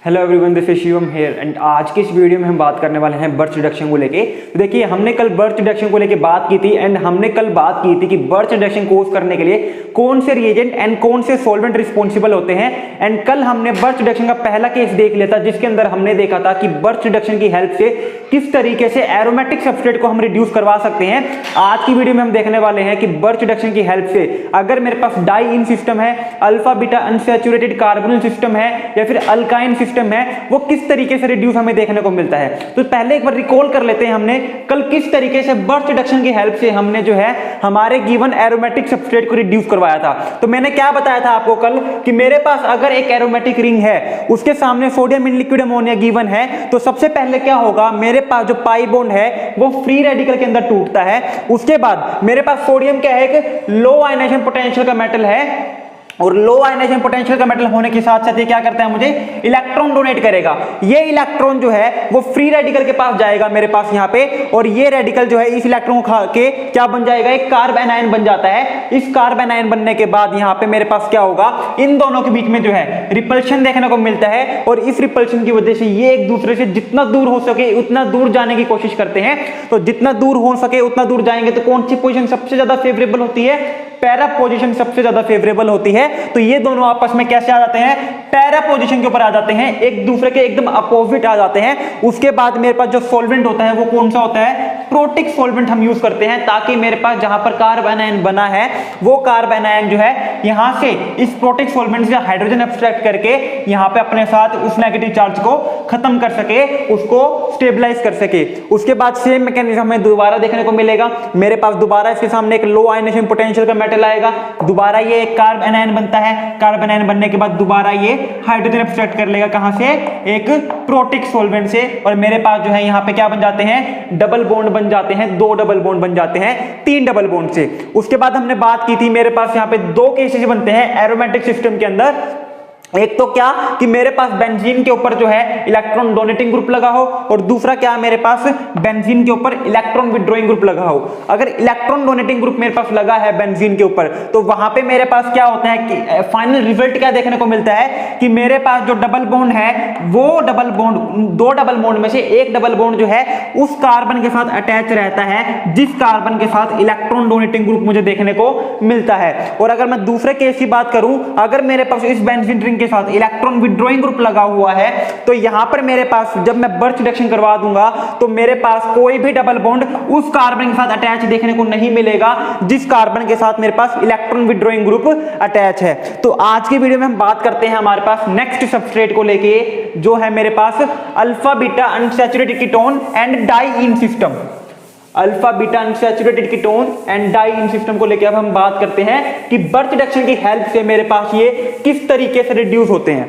Hello everyone, this is Shivam here and आज की इस वीडियो में हम बात करने वाले हैं बर्थ रिडक्शन को लेके। तो देखिए, हमने कल बर्थ रिडक्शन को लेके बात की थी एंड हमने कल बात की थी कि बर्थ रिडक्शन कोर्स करने के लिए कौन से रिएजेंट एंड कौन से सॉल्वेंट रिस्पॉन्सिबल होते हैं। एंड कल हमने बर्थ रिडक्शन का पहला केस देख लिया था, जिसके अंदर हमने देखा था कि बर्थ रिडक्शन की हेल्प से किस तरीके से एरोमेटिक सब्सट्रेट को हम रिड्यूस करवा सकते हैं। आज की वीडियो में हम देखने वाले हैं कि बर्थ रिडक्शन की हेल्प से अगर मेरे पास डाई इन सिस्टम है, alpha beta unsaturated carbonyl system है या फिर अल्काइन सिस्टम है, वो किस तरीके से रिड्यूस हमें देखने को मिलता है। तो पहले एक बार रिकॉल कर लेते हैं, हमने कल किस तरीके से बर्थ रिडक्शन की हेल्प से हमने जो है हमारे गिवन एरोमेटिक सब्सट्रेट को रिड्यूस करवाया था। तो मैंने क्या बताया था आपको कल कि मेरे पास अगर एक एरोमेटिक रिंग है, उसके सामने sodium in liquid ammonia given है, तो सबसे पहले क्या होगा, मेरे पास जो पाई बॉन्ड है वो फ्री रेडिकल के अंदर टूटता है। उसके बाद मेरे पास सोडियम क्या है, एक लो आयनाइजेशन पोटेंशियल का मेटल है और लो आयनाइजेशन पोटेंशियल का मेटल होने के साथ साथ ये क्या करता है, मुझे इलेक्ट्रॉन डोनेट करेगा। ये इलेक्ट्रॉन जो है वो फ्री रेडिकल के पास जाएगा मेरे पास यहाँ पे, और ये रेडिकल जो है इस इलेक्ट्रॉन को खा के क्या बन जाएगा, एक कार्ब एनायन बन जाता है। इस कार्ब एनायन बनने के बाद यहाँ पे मेरे पास क्या होगा, इन दोनों के बीच में जो है रिपल्शन देखने को मिलता है, और इस रिपल्शन की वजह से ये एक दूसरे से जितना दूर हो सके उतना दूर जाने की कोशिश करते हैं। तो जितना दूर हो सके उतना दूर जाएंगे तो कौन सी पोजीशन सबसे ज्यादा फेवरेबल होती है, पैरा पोजीशन सबसे ज्यादा फेवरेबल होती है। तो ये दोनों आपस में कैसे आ जाते हैं, पैरा पोजीशन के ऊपर आ जाते हैं, एक दूसरे के एकदम अपोजिट आ जाते हैं। उसके बाद मेरे पास जो सॉल्वेंट होता है वो कौन सा होता है, प्रोटिक सॉल्वेंट हम यूज करते हैं, ताकि मेरे पास जहां पर कार्ब एनायन बना है वो कार्ब एनायन जो है यहां से इस प्रोटिक सॉल्वेंट से हाइड्रोजन एब्स्ट्रैक्ट करके यहां पे अपने साथ उस नेगेटिव चार्ज को खत्म कर सके, उसको स्टेबलाइज कर सके। उसके बाद सेम मैकेनिज्म हमें दोबारा देखने को मिलेगा। मेरे पास दोबारा इसके सामने एक लो आयनाइजेशन पोटेंशियल का मेटल आएगा, दोबारा ये एक कार्ब एनायन बनता है, कार्ब एनायन बनने के बाद दोबारा ये हाइड्रोजन एब्स्ट्रैक्ट कर लेगा, कहां से, एक प्रोटिक सॉल्वेंट से, और मेरे पास जो है यहां पे क्या बन जाते हैं, डबल बॉन्ड बन जाते हैं, 2 डबल बॉन्ड बन जाते हैं 3 डबल बॉन्ड से। उसके बाद हमने बात की थी, मेरे पास यहां पे 2 केसेस बनते हैं एरोमेटिक सिस्टम के अंदर। एक तो क्या कि मेरे पास बेंजीन के ऊपर जो है इलेक्ट्रॉन डोनेटिंग ग्रुप लगा हो, और दूसरा क्या, मेरे पास बेंजीन के ऊपर इलेक्ट्रॉन विड्रॉइंग ग्रुप लगा हो। अगर इलेक्ट्रॉन डोनेटिंग ग्रुप मेरे पास लगा है बेंजीन के ऊपर, तो वहां पे मेरे पास क्या होता है कि फाइनल रिजल्ट क्या देखने को मिलता है कि मेरे पास जो डबल बॉन्ड है वो डबल बॉन्ड, 2 डबल बॉन्ड में से एक डबल बॉन्ड जो है उस कार्बन के साथ अटैच रहता है जिस कार्बन के साथ इलेक्ट्रॉन डोनेटिंग ग्रुप मुझे देखने को मिलता है। और अगर मैं दूसरे केस की बात करूं, अगर मेरे पास इस बेंजीन रिंग के साथ इलेक्ट्रॉन विड्रॉइंग ग्रुप लगा हुआ है, तो यहां पर मेरे पास जब मैं बर्थ रिडक्शन करवा दूंगा तो मेरे पास कोई भी डबल बॉन्ड उस कार्बन के साथ अटैच देखने को नहीं मिलेगा जिस कार्बन के साथ मेरे पास इलेक्ट्रॉन विड्रॉइंग ग्रुप अटैच है। तो आज की वीडियो में हम बात करते हैं हमारे पास नेक्स्ट सबस्ट्रेट को लेके, जो है मेरे पास alpha beta unsaturated ketone and diene system. Alpha beta unsaturated ketone and diene system को लेकर अब हम बात करते हैं कि बर्थ रिडक्शन की हेल्प से मेरे पास ये किस तरीके से रिड्यूस होते हैं।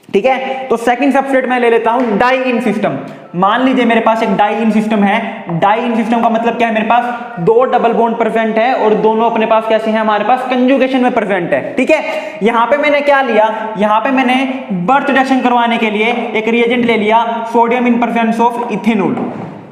ठीक है, तो सेकंड सबस्ट्रेट मैं ले लेता हूं डाई इन सिस्टम। मान लीजिए मेरे पास एक डाई इन सिस्टम है। डाई इन सिस्टम का मतलब क्या है, मेरे पास 2 डबल बॉन्ड प्रेजेंट है और दोनों अपने पास कैसे हैं, हमारे पास कंजुगेशन में प्रेजेंट है। ठीक है, यहां पे मैंने क्या लिया, यहां पे मैंने बर्थ रिडक्शन करवाने के लिए एक रिएजेंट ले लिया, sodium in presence of ethanol.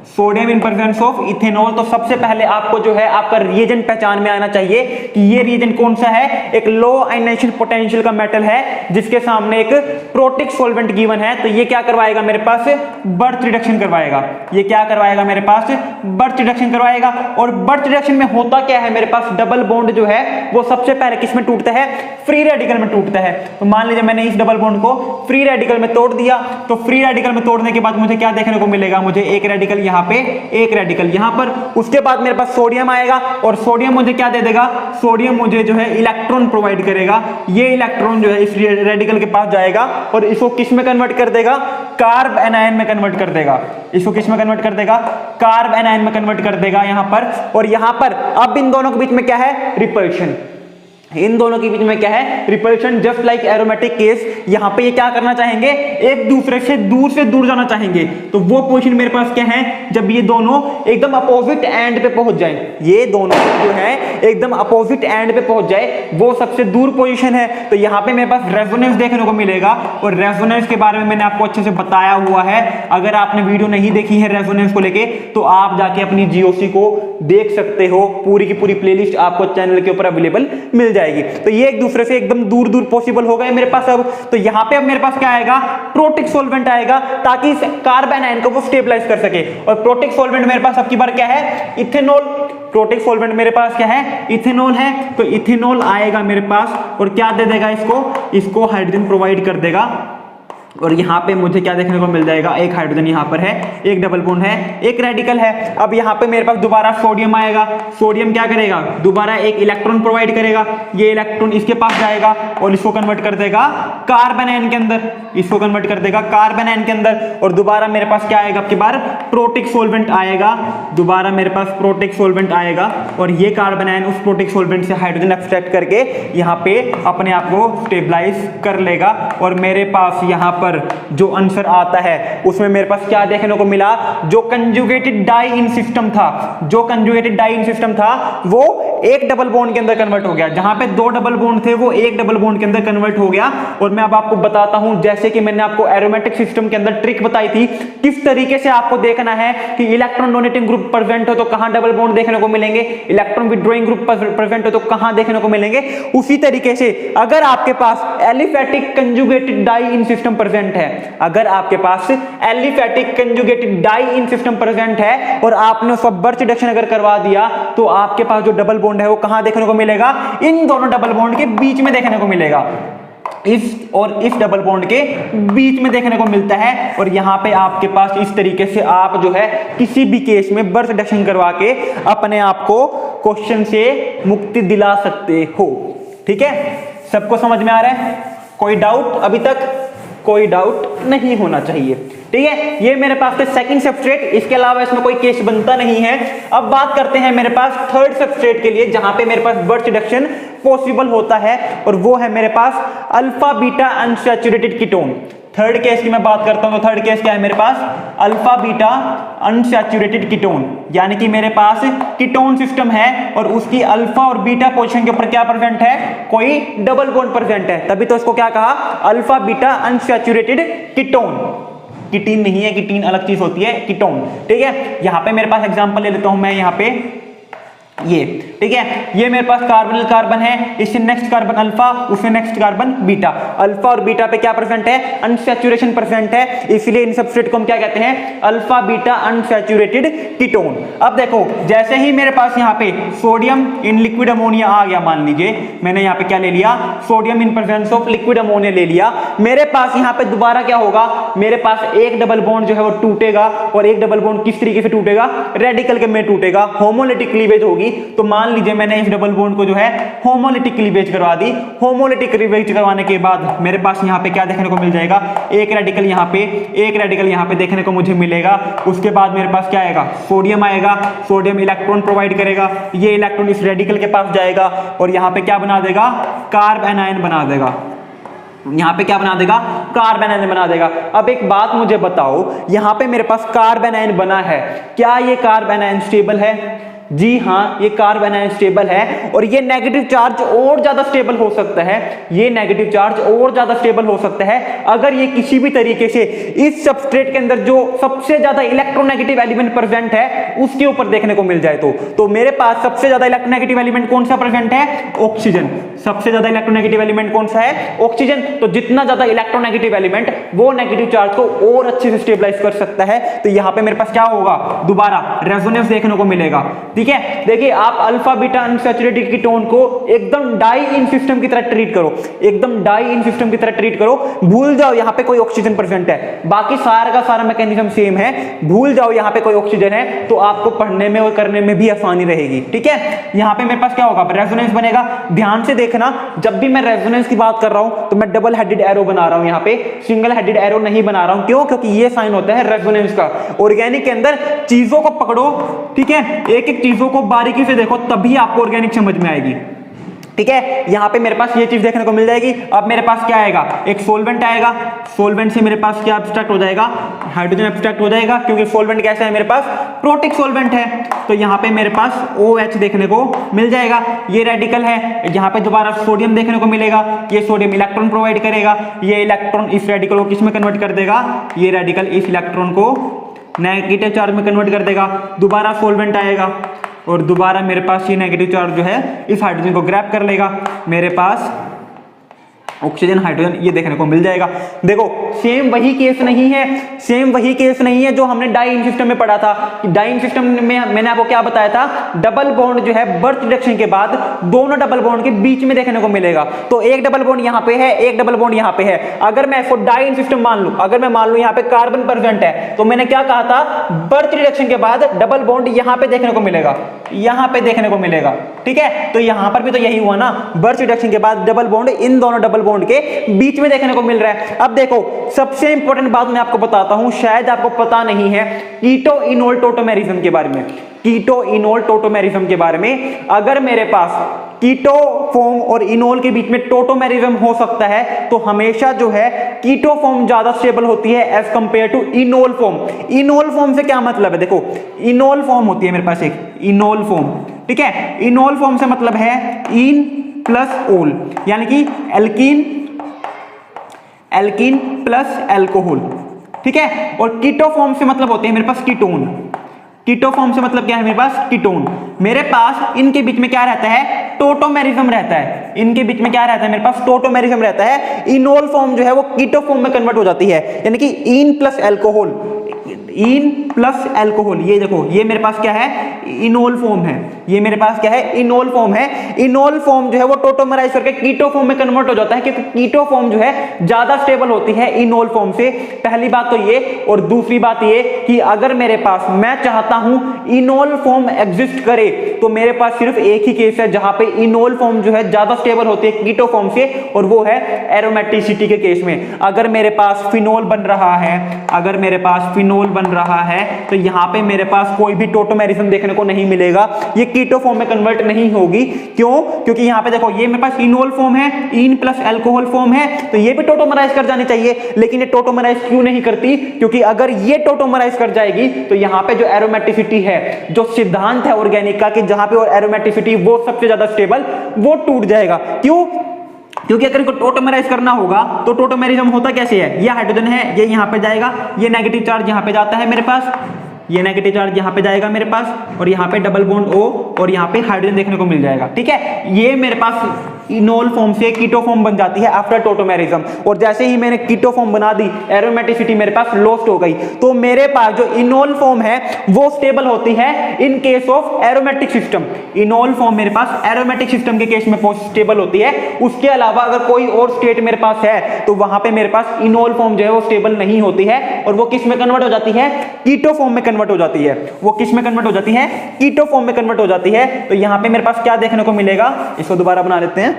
Sodium in presence of ethanol. तो सबसे पहले आपको जो है आपका रिएजेंट पहचान में आना चाहिए कि ये रिएजेंट कौन सा है, एक लो आयनाइजेशन पोटेंशियल का मेटल है जिसके सामने एक प्रोटिक सॉल्वेंट गिवन है। तो ये क्या करवाएगा, मेरे पास बर्थ रिडक्शन करवाएगा। ये क्या करवाएगा, मेरे पास बर्थ रिडक्शन करवाएगा। और बर्थ रिडक्शन में होता क्या है, मेरे पास डबल बॉन्ड जो है वो सबसे पहले किसमें टूटता है, फ्री रेडिकल में टूटता है। तो मान लीजिए मैंने इस डबल बॉन्ड को फ्री रेडिकल में तोड़ दिया, तो फ्री रेडिकल में तोड़ने के बाद मुझे क्या देखने को मिलेगा, मुझे एक रेडिकल यहाँ पे, एक रेडिकल यहां पर। उसके बाद मेरे पास सोडियम आएगा, और सोडियम मुझे क्या दे देगा, सोडियम मुझे जो है इलेक्ट्रॉन प्रोवाइड करेगा। ये इलेक्ट्रॉन जो है इस रेडिकल के पास जाएगा और इसको किस में कन्वर्ट कर देगा, कार्ब एनायन में कन्वर्ट कर देगा। इसको किस में कन्वर्ट कर देगा, कार्ब एनायन में कन्वर्ट कर देगा यहां पर। और यहां पर अब इन दोनों के बीच में क्या है, रिपल्शन। इन दोनों के बीच में क्या है, repulsion. Just like aromatic case, यहां पे ये क्या करना चाहेंगे, एक दूसरे से दूर जाना चाहेंगे। तो वो पोजीशन मेरे पास क्या है, जब ये दोनों एकदम अपोजिट एंड पे पहुंच जाए, ये दोनों जो है एकदम अपोजिट एंड पे पहुंच जाए, वो सबसे दूर पोजीशन है। तो यहां पे मेरे पास रेजोनेंस देखने को मिलेगा, और रेजोनेंस के बारे में मैंने आपको अच्छे से बताया हुआ है। अगर आपने वीडियो नहीं देखी है रेजोनेंस को लेके, तो आप जाके अपनी जीओसी को देख सकते हो, पूरी की पूरी प्लेलिस्ट आपको चैनल के ऊपर अवेलेबल मिल जाएगी। तो ये एक दूसरे से एकदम दूर पॉसिबल हो गए मेरे पास। अब तो यहां पे अब मेरे पास क्या आएगा, प्रोटिक सॉल्वेंट आएगा ताकि इस कार्बन आयन को वो स्टेबलाइज कर सके। और प्रोटिक सॉल्वेंट मेरे पास अब की बार क्या है, इथेनॉल। प्रोटिक सॉल्वेंट मेरे पास क्या है, इथेनॉल है, तो इथेनॉल आएगा मेरे पास और क्या दे देगा इसको हाइड्रोजन प्रोवाइड कर देगा। और यहाँ पे मुझे क्या देखने को मिल जाएगा, एक हाइड्रोजन यहाँ पर है, एक डबल बॉन्ड है, एक रेडिकल है। अब यहाँ पे मेरे पास दोबारा सोडियम आएगा। सोडियम क्या करेगा, दोबारा एक इलेक्ट्रॉन प्रोवाइड करेगा, ये इलेक्ट्रॉन इसके पास जाएगा और इसको कन्वर्ट कर देगा कार्बन आयन के अंदर, इसको कन्वर्ट कर देगा कार्बन आयन के अंदर। और दोबारा मेरे पास क्या आएगा, अब की बार प्रोटिक सॉल्वेंट आएगा, दोबारा मेरे पास प्रोटिक सॉल्वेंट आएगा और ये कार्बन आयन उस प्रोटिक सॉल्वेंट से हाइड्रोजन एक्सट्रैक्ट करके यहाँ पे अपने आप को स्टेबलाइज कर लेगा। और मेरे पास यहाँ पर जो आंसर आता है उसमें मेरे पास क्या देखने को मिला, जो कंजुगेटेड डाई इन सिस्टम था, जो कंजुगेटेड डाई इन सिस्टम था वो एक डबल बॉन्ड के अंदर कन्वर्ट हो गया। जहां पे दो डबल बॉन्ड थे वो एक डबल बॉन्ड के अंदर कन्वर्ट हो गया। और मैं अब आपको बताता हूं, जैसे कि मैंने आपको एरोमेटिक सिस्टम के अंदर ट्रिक बताई थी, किस तरीके से आपको देखना है कि इलेक्ट्रॉन डोनेटिंग ग्रुप प्रेजेंट हो तो कहां डबल बॉन्ड देखने को मिलेंगे, इलेक्ट्रॉन विथड्रॉइंग ग्रुप प्रेजेंट हो तो कहां देखने को मिलेंगे। उसी तरीके से अगर आपके पास एलिफैटिक कंजुगेटेड डाई इन सिस्टम प्रेजेंट है, अगर आपके पास एलिफैटिक कंजुगेटेड डाई इन सिस्टम प्रेजेंट है और आपने उसका बर्च रिडक्शन अगर करवा दिया तो आपके पास जो डबल बॉन्ड है वो कहां देखने को मिलेगा, इन दोनों डबल बॉन्ड के बीच में देखने को मिलेगा, इस और इस डबल बॉन्ड के बीच में देखने को मिलता है। और यहां पे आपके पास इस तरीके से आप जो है किसी भी केस में बर्थ रिडक्शन करवा के अपने आप को क्वेश्चन से मुक्ति दिला सकते हो। ठीक है, सबको समझ में आ रहा है, कोई डाउट अभी तक, कोई डाउट नहीं होना चाहिए। ठीक है, ये मेरे पास थे सेकंड सबस्ट्रेट, इसके अलावा इसमें कोई केस बनता नहीं है। अब बात करते हैं मेरे पास थर्ड सबस्ट्रेट के लिए, जहां पे मेरे पास बर्च रिडक्शन पॉसिबल होता है, और वो है मेरे पास alpha beta unsaturated ketone. Third case की मैं बात करता हूं तो थर्ड केस क्या है मेरे पास, अल्फा बीटा अनसैचुरेटेड कीटोन, यानी कि मेरे पास कीटोन सिस्टम है और उसकी अल्फा और बीटा पोजीशन के ऊपर क्या प्रेजेंट है, कोई डबल बॉन्ड प्रेजेंट है, तभी तो इसको क्या कहा, अल्फा बीटा अनसैचुरेटेड कीटोन। कीटीन नहीं है, कीटीन अलग चीज होती है, कीटोन। ठीक है, यहां पे मेरे पास एग्जांपल ले लेता हूं मैं, यहां पे ये, ठीक है, ये मेरे पास कार्बोनिल कार्बन है, इससे नेक्स्ट कार्बन अल्फा, उससे नेक्स्ट कार्बन बीटा। अल्फा और बीटा पे क्या प्रेजेंट है, अनसैचुरेशन प्रेजेंट है, इसलिए इन सबस्ट्रेट को हम क्या कहते हैं, अल्फा बीटा अनसैचुरेटेड कीटोन। अब देखो, जैसे ही मेरे पास यहाँ पे सोडियम इन लिक्विड अमोनिया आ गया, मान लीजिए मैंने यहाँ पे क्या ले लिया, sodium in presence of liquid ammonia ले लिया, मेरे पास यहाँ पे दोबारा क्या होगा, मेरे पास एक डबल बॉन्ड जो है वो टूटेगा, और एक डबल बॉन्ड किस तरीके से टूटेगा, रेडिकल के में टूटेगा, होमोलिटिक क्लीवेज होगी। तो मान लीजिए मैंने इस डबल बॉन्ड को जो है होमोलिटिक क्लीवेज करवा दी। होमोलिटिक क्लीवेज करवाने के बाद मेरे पास यहाँ पे क्या देखने को मिल जाएगा, एक रेडिकल यहाँ पे, एक रेडिकल यहाँ पे देखने को मुझे मिलेगा। उसके बाद मेरे पास क्या आएगा, सोडियम आएगा, सोडियम इलेक्ट्रॉन प्रोवाइड करेगा, ये इलेक्ट्रॉन इस रेडिकल के पास जाएगा और यहाँ पे क्या बना देगा, कार्बन आयन बना देगा। यहां पे क्या बना देगा, कार्बन आयन बना देगा। अब एक बात मुझे बताओ, यहां पे मेरे पास कार्बन आयन बना है, क्या ये कार्बन आयन स्टेबल है? जी हाँ, ये कार्बन आयन स्टेबल है, और ये नेगेटिव चार्ज और ज्यादा स्टेबल हो सकता है, ये नेगेटिव चार्ज और ज्यादा स्टेबल हो सकता है अगर ये किसी भी तरीके से इस सबस्ट्रेट के अंदर जो सबसे ज्यादा इलेक्ट्रोनेगेटिव एलिमेंट प्रेजेंट है उसके ऊपर देखने को मिल जाए तो मेरे पास सबसे ज्यादा इलेक्ट्रोनेगेटिव एलिमेंट कौन सा प्रेजेंट है, ऑक्सीजन। सबसे ज्यादा इलेक्ट्रोनेगेटिव एलिमेंट कौन सा है, ऑक्सीजन। तो जितना ज्यादा इलेक्ट्रोनेगेटिव एलिमेंट वो नेगेटिव चार्ज को और अच्छे से स्टेबलाइज कर सकता है। तो यहां पे मेरे पास क्या होगा, दोबारा रेजोनेंस देखने को मिलेगा। ठीक है, देखिए आप अल्फा बीटा अनसैचुरेटेड कीटोन को एकदम डाई इन सिस्टम की तरह ट्रीट करो, एकदम डाई इन सिस्टम की तरह ट्रीट करो, भूल जाओ यहां पे कोई ऑक्सीजन प्रेजेंट है, बाकी सारा का सारा मैकेनिज्म सेम है, भूल जाओ यहां पे कोई ऑक्सीजन है, तो आपको पढ़ने में और करने में भी आसानी रहेगी। ठीक है, यहां पे मेरे पास क्या होगा, रेजोनेंस बनेगा। ध्यान से देखना, जब भी मैं रेजोनेंस की बात कर रहा हूं तो मैं डबल हेडेड एरो बना रहा हूं, यहां पे सिंगल हेडेड एरो नहीं बना रहा हूं। क्यों? क्योंकि ये साइन होता है रेजोनेंस का। ऑर्गेनिक के अंदर चीजों को पकड़ो, ठीक है, एक एक चीजों को बारीकी से देखो, तभी आपको ऑर्गेनिक समझ में आएगी। ठीक है, यहां पे मेरे पास ये चीज देखने को मिल जाएगी। अब मेरे पास क्या आएगा, एक सोल्वेंट आएगा, सोल्वेंट से मेरे पास क्या एब्स्ट्रैक्ट हो जाएगा, हाइड्रोजन एब्स्ट्रैक्ट हो जाएगा, क्योंकि सोल्वेंट कैसा है मेरे पास, प्रोटिक सोल्वेंट है। तो यहां पे मेरे पास OH देखने को मिल जाएगा, ये रेडिकल है, यहां पे दोबारा सोडियम देखने को मिलेगा, ये सोडियम इलेक्ट्रॉन प्रोवाइड करेगा, ये इलेक्ट्रॉन इस रेडिकल को किसमें कन्वर्ट कर देगा, ये रेडिकल इस इलेक्ट्रॉन को नेगेटिव चार्ज में कन्वर्ट कर देगा। दोबारा सोल्वेंट आएगा और दोबारा मेरे पास ये नेगेटिव चार्ज जो है इस हाइड्रोजन को ग्रैब कर लेगा। मेरे पास ऑक्सीजन हाइड्रोजन ये देखने को मिल जाएगा। देखो सेम वही केस नहीं है, सेम वही केस नहीं है जो हमने डाइइंग सिस्टम में पढ़ा था। डाइइंग सिस्टम में मैंने आपको क्या बताया था, डबल बॉन्ड जो है बर्थ रिडक्शन के बाद दोनों डबल बॉन्ड के बीच में देखने को मिलेगा। तो एक डबल बॉन्ड यहां पे है, एक डबल बॉन्ड यहां पे है। अगर मैं इसको डाइइंग सिस्टम मान लूं, अगर मैं मान लूं यहां पे कार्बन प्रेजेंट है, तो मैंने क्या कहा था, बर्थ रिडक्शन के बाद डबल बॉन्ड यहां पे देखने को मिलेगा, यहां पे देखने को मिलेगा। ठीक है, तो यहां पर भी तो यही हुआ ना, बर्थ रिडक्शन के बाद डबल बॉन्ड इन दोनों डबल बॉन्ड के बीच में देखने को मिल रहा है। अब देखो सबसे इंपॉर्टेंट बात मैं आपको बताता हूं, शायद आपको पता नहीं है, कीटो इनोल टोटोमेरिज्म के बारे में। कीटो इनोल टोटोमेरिज्म के बारे में, अगर मेरे पास कीटो फॉर्म और इनोल के बीच में टोटोमेरिज्म हो सकता है, तो हमेशा जो है कीटो फॉर्म ज्यादा स्टेबल होती है as compare to enol form. Enol form से क्या मतलब है, देखो इनोल फॉर्म होती है मेरे पास एक इनोल फॉर्म। ठीक है, इनोल फॉर्म से मतलब है इन प्लस ओल, यानी कि एल्कीन, एल्कीन प्लस एल्कोहल। ठीक है, और कीटो फॉर्म से मतलब होते हैं मेरे पास कीटोन। कीटो फॉर्म से मतलब क्या है मेरे पास, कीटोन। मेरे पास इनके बीच में क्या रहता है, टोटोमेरिज्म रहता है। इनके बीच में क्या रहता है मेरे पास, टोटोमेरिज्म रहता है। इनोल फॉर्म जो है वो कीटो फॉर्म में कन्वर्ट हो जाती है, यानी कि in plus alcohol, in plus alcohol. ये देखो ये मेरे पास क्या है, इनोल फॉर्म है। ये मेरे पास क्या है, इनोल फॉर्म है। इनोल फॉर्म जो है वो टोटोमराइज करके कीटो फॉर्म में कन्वर्ट हो जाता है, क्योंकि कीटो फॉर्म जो है ज्यादा स्टेबल होती है इनोल फॉर्म से। पहली बात तो ये, और दूसरी बात ये कि अगर मेरे पास, मैं चाहता हूं इनोल फॉर्म एग्जिस्ट करे, तो मेरे पास सिर्फ एक ही केस है जहां पे इनोल फॉर्म जो है ज्यादा स्टेबल होती है कीटो फॉर्म से, और वो है एरोमेटिसिटी के केस में। अगर मेरे पास फिनोल बन रहा है, अगर मेरे पास फिनोल बन रहा है, तो यहां पे मेरे पास कोई भी टोटोमेरिज्म देखने को नहीं मिलेगा, ये कीटो फॉर्म में कन्वर्ट नहीं होगी। क्यों, क्योंकि यहां पे देखो ये मेरे पास इनोल फॉर्म है, इन प्लस अल्कोहल फॉर्म है, तो ये भी टोटोमराइज कर जानी चाहिए, लेकिन ये टोटोमराइज क्यों नहीं करती, क्योंकि अगर ये टोटोमराइज कर जाएगी तो यहां पे जो एरोमेटिसिटी है, जो सिद्धांत है ऑर्गेनिक का कि जहां पे एरोमेटिसिटी वो सबसे ज्यादा स्टेबल, वो टूट जाएगा। क्यों, क्योंकि अगर इनको टोटोमेराइज करना होगा तो टोटोमेरिज्म होता कैसे है, ये हाइड्रोजन है, ये यहां पे जाएगा, ये नेगेटिव चार्ज यहां पे जाता है मेरे पास, ये नेगेटिव चार्ज यहां पे जाएगा मेरे पास, और यहां पे डबल बॉन्ड O और यहां पे हाइड्रोजन देखने को मिल जाएगा। ठीक है, ये मेरे पास इनोल फॉर्म से कीटो फॉर्म बन जाती है आफ्टर टोटोमेरिज्म, और जैसे ही मैंने कीटो फॉर्म बना दी, एरोमेटिसिटी मेरे पास लॉस्ट हो गई। तो मेरे पास जो इनोल फॉर्म है वो स्टेबल होती है in case of aromatic system. Enol form मेरे पास एरोमेटिक सिस्टम के केस में स्टेबल होती है। उसके अलावा अगर कोई और स्टेट मेरे पास है तो वहां पे मेरे पास इनोल फॉर्म जो है वो स्टेबल नहीं होती है, और वो किस में कन्वर्ट हो जाती है, कीटो फॉर्म में कन्वर्ट हो जाती है। वो किस में कन्वर्ट हो जाती है, कीटो फॉर्म में कन्वर्ट हो जाती है। तो यहां पे मेरे पास क्या देखने को मिलेगा, इसको दोबारा बना लेते हैं।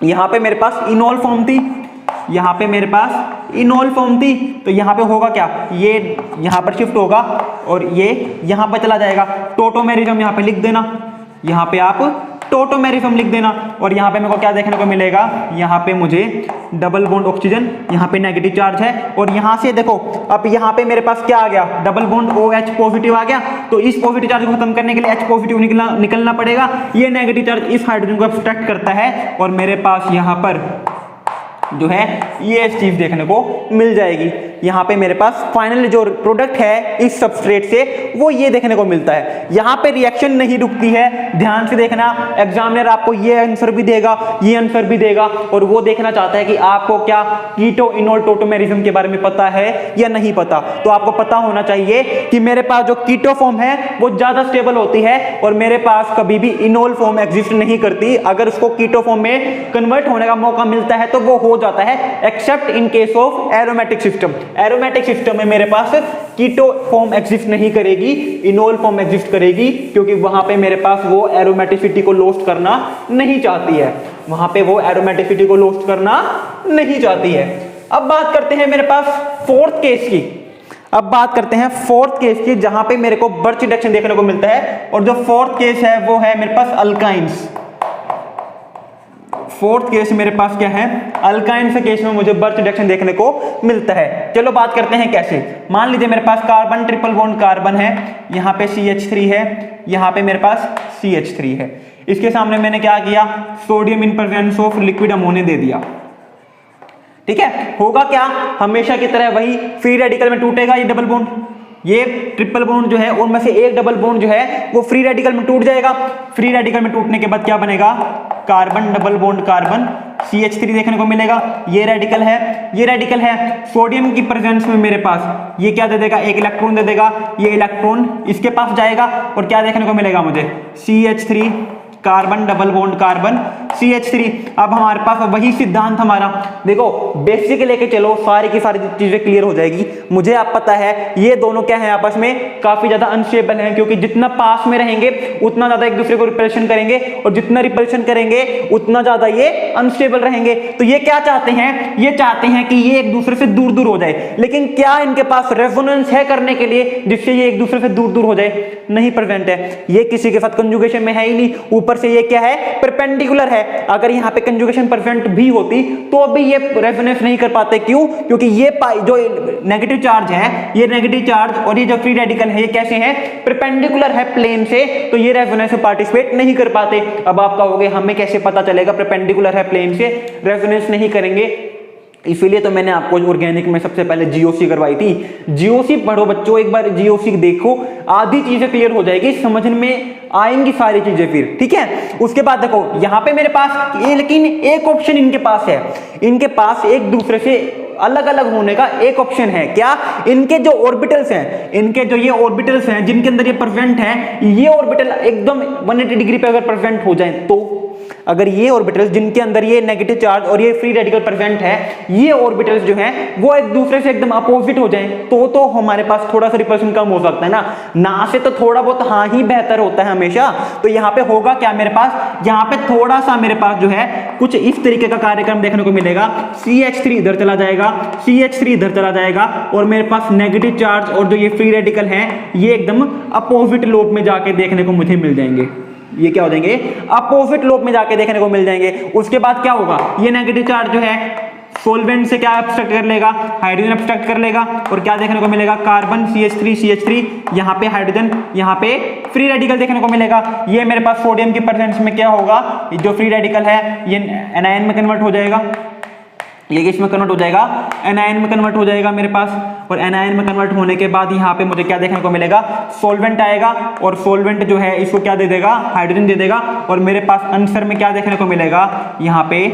यहां पे मेरे पास इनोल फॉर्म थी, यहां पे मेरे पास इनोल फॉर्म थी, तो यहां पे होगा क्या, ये यहां पर शिफ्ट होगा और ये यहां पर चला जाएगा। टोटोमेरिज्म यहां पे लिख देना, यहां पे आप टोटोमेरिज्म लिख देना, और यहां पे मेरे को क्या देखने को मिलेगा, यहां पे मुझे डबल बॉन्ड ऑक्सीजन, यहां पे नेगेटिव चार्ज है, और यहां से देखो अब यहां पे मेरे पास क्या आ गया, डबल बॉन्ड OH पॉजिटिव आ गया। तो इस पॉजिटिव चार्ज को खत्म करने के लिए H पॉजिटिव निकलना पड़ेगा। ये नेगेटिव चार्ज इस हाइड्रोजन को अब्स्ट्रैक्ट करता है, और मेरे पास यहां पर जो है ये चीज देखने को मिल जाएगी। यहाँ पे मेरे पास फाइनल जो प्रोडक्ट है इस सबस्ट्रेट से वो ये देखने को मिलता है। यहाँ पे रिएक्शन नहीं रुकती है, ध्यान से देखना, एग्जामिनर आपको ये आंसर भी देगा, ये आंसर भी देगा, और वो देखना चाहता है कि आपको क्या कीटो इनोल टोटोमेरिज्म के बारे में पता है या नहीं पता। तो आपको पता होना चाहिए कि मेरे पास जो कीटो फॉर्म है वो ज्यादा स्टेबल होती है, और मेरे पास कभी भी इनोल फॉर्म एग्जिस्ट नहीं करती। अगर उसको कीटो फॉर्म में कन्वर्ट होने का मौका मिलता है तो वो हो जाता है, accept in case of aromatic system. Aromatic system में मेरे पास कीटो फॉर्म एग्जिस्ट नहीं करेगी, इनोल फॉर्म एग्जिस्ट करेगी, क्योंकि वहां पे मेरे पास वो एरोमेटिसिटी को लॉस्ट करना नहीं चाहती है, वहां पे वो एरोमेटिसिटी को लॉस्ट करना नहीं चाहती है। अब बात करते हैं मेरे पास फोर्थ केस की। अब बात करते हैं फोर्थ केस की, जहां पे मेरे को बर्च रिडक्शन देखने को मिलता है, और जो फोर्थ केस है वो है मेरे पास अल्काइंस। फोर्थ केस मेरे पास क्या है, अल्काइन से केस में मुझे बर्च रिडक्शन देखने को मिलता है। चलो बात करते हैं कैसे। मान लीजिए मेरे पास कार्बन, ट्रिपल बॉन्ड कार्बन है, यहाँ पे CH3 है, यहाँ पे मेरे पास CH3 है। इसके सामने मैंने क्या किया, sodium in presence of liquid ammonia दे दिया। ठीक है, होगा क्या, हमेशा की तरह वही फ्री रेडिकल में टूटेगा ये डबल बॉन्ड। ये ट्रिपल बॉन्ड जो है उनमें से एक डबल बॉन्ड जो है वो फ्री रेडिकल में टूट जाएगा। फ्री रेडिकल में टूटने के बाद क्या बनेगा, carbon double bond carbon, CH3 देखने को मिलेगा, ये रेडिकल है। सोडियम की प्रेजेंस में मेरे पास ये क्या दे देगा, एक इलेक्ट्रॉन दे देगा, ये इलेक्ट्रॉन इसके पास जाएगा और क्या देखने को मिलेगा मुझे, CH3 carbon, double bond carbon, CH3। अब हमारे पास वही सिद्धांत हमारा, देखो बेसिक लेके चलो, सारी की सारी चीजें क्लियर हो जाएगी। मुझे आप पता है ये दोनों क्या है, आपस में काफी ज्यादा अनस्टेबल हैं, क्योंकि जितना पास में रहेंगे उतना ज्यादा एक दूसरे को रिपल्शन करेंगे, और जितना रिपल्शन करेंगे उतना ज्यादा ये अनस्टेबल रहेंगे। तो ये क्या चाहते हैं, ये चाहते हैं कि ये एक दूसरे से दूर दूर हो जाए, लेकिन क्या इनके पास रेजोनेंस है करने के लिए जिससे ये एक दूसरे से दूर दूर हो जाए, नहीं प्रेजेंट है। ये किसी के साथ कंजुगेशन में है ही नहीं, ऊपर से ये क्या है, परपेंडिकुलर है। अगर यहाँ पे कंजुगेशन परसेंट भी होती तो भी ये रेजोनेंस नहीं कर पाते, क्यों, क्योंकि ये जो नेगेटिव चार्ज है, ये नेगेटिव चार्ज और ये जो फ्री रेडिकल है, ये कैसे हैं, परपेंडिकुलर है प्लेन से, तो ये रेजोनेंस में पार्टिसिपेट नहीं कर पाते। अब आप कहोगे हमें कैसे पता चलेगा, परपेंडिकुलर है प्लेन से, रेजोनेंस नहीं करेंगे। इसीलिए तो मैंने आपको ऑर्गेनिक में सबसे पहले जीओसी करवाई थी। जीओसी पढ़ो बच्चों, एक बार जीओसी देखो, आधी चीजें क्लियर हो जाएगी, समझ में आएंगी सारी चीजें फिर, ठीक है। उसके बाद देखो यहाँ पे मेरे पास लेकिन एक ऑप्शन इनके पास है, इनके पास एक दूसरे से अलग अलग होने का एक ऑप्शन है। क्या, इनके जो ऑर्बिटल्स हैं, इनके जो ये ऑर्बिटल्स हैं जिनके अंदर ये प्रेजेंट हैं, ये ऑर्बिटल एकदम 180 डिग्री पे अगर प्रेजेंट हो जाए, तो अगर ये ऑर्बिटल्स जिनके अंदर ये नेगेटिव चार्ज और ये फ्री रेडिकल प्रेजेंट है, ये ऑर्बिटल्स जो हैं वो एक दूसरे से एकदम अपोजिट हो जाएं, तो हमारे पास थोड़ा सा रिपल्शन कम हो सकता है ना से तो थोड़ा बहुत हाँ ही बेहतर होता है हमेशा। तो यहाँ पे होगा क्या, मेरे पास यहाँ पे थोड़ा सा मेरे पास जो है कुछ इस तरीके का कार्यक्रम देखने को मिलेगा। CH3 इधर चला जाएगा, CH3 इधर चला जाएगा, और मेरे पास नेगेटिव चार्ज और जो ये फ्री रेडिकल है ये एकदम अपोजिट लोब में जाके देखने को मुझे मिल जाएंगे। ये क्या हो जाएंगे, अपोजिट लोब में जाके देखने को मिल जाएंगे। उसके बाद क्या होगा, ये नेगेटिव चार्ज जो है सोलवेंट से क्या एब्स्ट्रैक्ट कर लेगा, हाइड्रोजन एब्स्ट्रैक्ट कर लेगा, और क्या देखने को मिलेगा, कार्बन, CH3 यहाँ पे हाइड्रोजन, यहाँ पे फ्री रेडिकल देखने को मिलेगा। ये मेरे पास सोडियम की प्रेजेंस में क्या होगा, जो फ्री रेडिकल है ये एनायन में कन्वर्ट हो जाएगा, ये किसमें कन्वर्ट हो जाएगा, एनायन में कन्वर्ट हो जाएगा मेरे पास। और एनायन में कन्वर्ट होने के बाद यहाँ पे मुझे क्या देखने को मिलेगा, सॉल्वेंट आएगा, और सॉल्वेंट जो है इसको क्या दे देगा, हाइड्रोजन दे देगा, और मेरे पास आंसर में क्या देखने को मिलेगा, यहाँ पे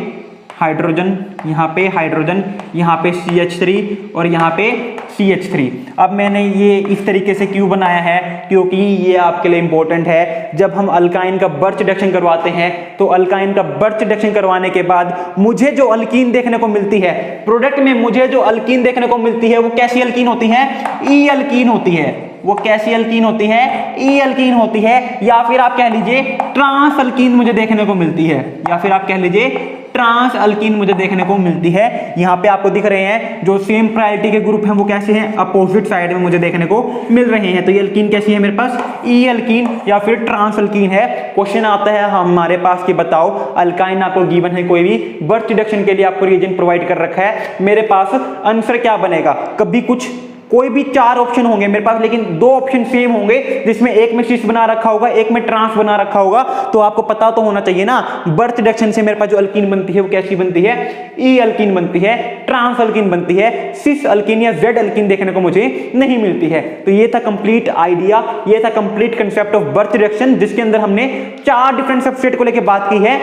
हाइड्रोजन, यहाँ पे हाइड्रोजन, यहाँ पे CH3 और यहाँ पे CH3। अब मैंने ये इस तरीके से क्यों बनाया है, क्योंकि ये आपके लिए इंपॉर्टेंट है। जब हम अल्काइन का बर्च रिडक्शन करवाते हैं, तो अल्काइन का बर्च रिडक्शन करवाने के बाद मुझे जो अल्कीन देखने को मिलती है, प्रोडक्ट में मुझे जो अल्कीन देखने को मिलती है, वो कैसी अल्कीन होती है, ई अल्कीन होती है। वो कैसी अल्कीन होती है, ई अल्कीन होती है, या फिर आप कह लीजिए ट्रांस अल्कीन मुझे देखने को मिलती है, या फिर आप कह लीजिए ट्रांस अल्कीन मुझे देखने को मिलती है। यहाँ पे आपको दिख रहे हैं जो सेम प्रायोरिटी के ग्रुप हैं वो कैसे हैं, अपोजिट साइड में मुझे देखने को मिल रहे हैं। तो ये अल्कीन कैसी है मेरे पास, ई अल्कीन या फिर ट्रांस अल्कीन है। क्वेश्चन आता है हमारे पास कि बताओ अल्काइन आपको गिवन है, कोई भी बर्च रिडक्शन के लिए आपको रिएजेंट प्रोवाइड कर रखा है, मेरे पास आंसर क्या बनेगा, कभी कुछ कोई भी 4 ऑप्शन होंगे मेरे पास, लेकिन 2 ऑप्शन सेम होंगे, जिसमें एक में सिस बना रखा होगा, एक में ट्रांस बना रखा होगा। तो आपको पता तो होना चाहिए ना, बर्च रिडक्शन से मेरे पास जो अल्कीन बनती है वो कैसी बनती है, ई अल्कीन बनती है, ट्रांस अल्कीन बनती है, सिस अल्कीन या जेड अल्कीन देखने को मुझे नहीं मिलती है। तो ये था कंप्लीट आइडिया, ये था complete concept of birch reduction, जिसके अंदर हमने 4 डिफरेंट सबस्ट्रेट को लेकर बात की है।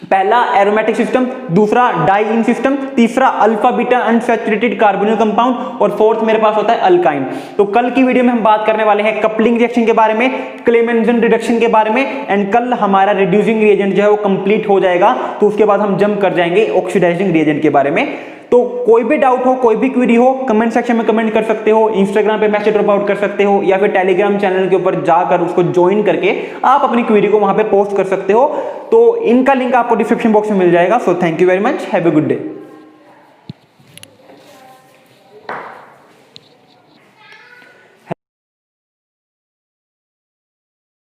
पहला एरोमेटिक सिस्टम, दूसरा डाइईन सिस्टम, तीसरा alpha beta unsaturated carbonyl compound, और फोर्थ मेरे पास होता है अल्काइन। तो कल की वीडियो में हम बात करने वाले हैं कपलिंग रिएक्शन के बारे में, क्लेमेंजन रिडक्शन के बारे में, एंड कल हमारा रिड्यूसिंग रिएजेंट जो है वो कंप्लीट हो जाएगा। तो उसके बाद हम जंप कर जाएंगे ऑक्सीडाइजिंग रिएजेंट के बारे में। तो कोई भी डाउट हो, कोई भी क्वेरी हो, कमेंट सेक्शन में कमेंट कर सकते हो, इंस्टाग्राम पे मैसेज ड्रॉप आउट कर सकते हो, या फिर टेलीग्राम चैनल के ऊपर जाकर उसको ज्वाइन करके आप अपनी क्वेरी को वहां पे पोस्ट कर सकते हो। तो इनका लिंक आपको डिस्क्रिप्शन बॉक्स में मिल जाएगा। So thank you very much, have a good day.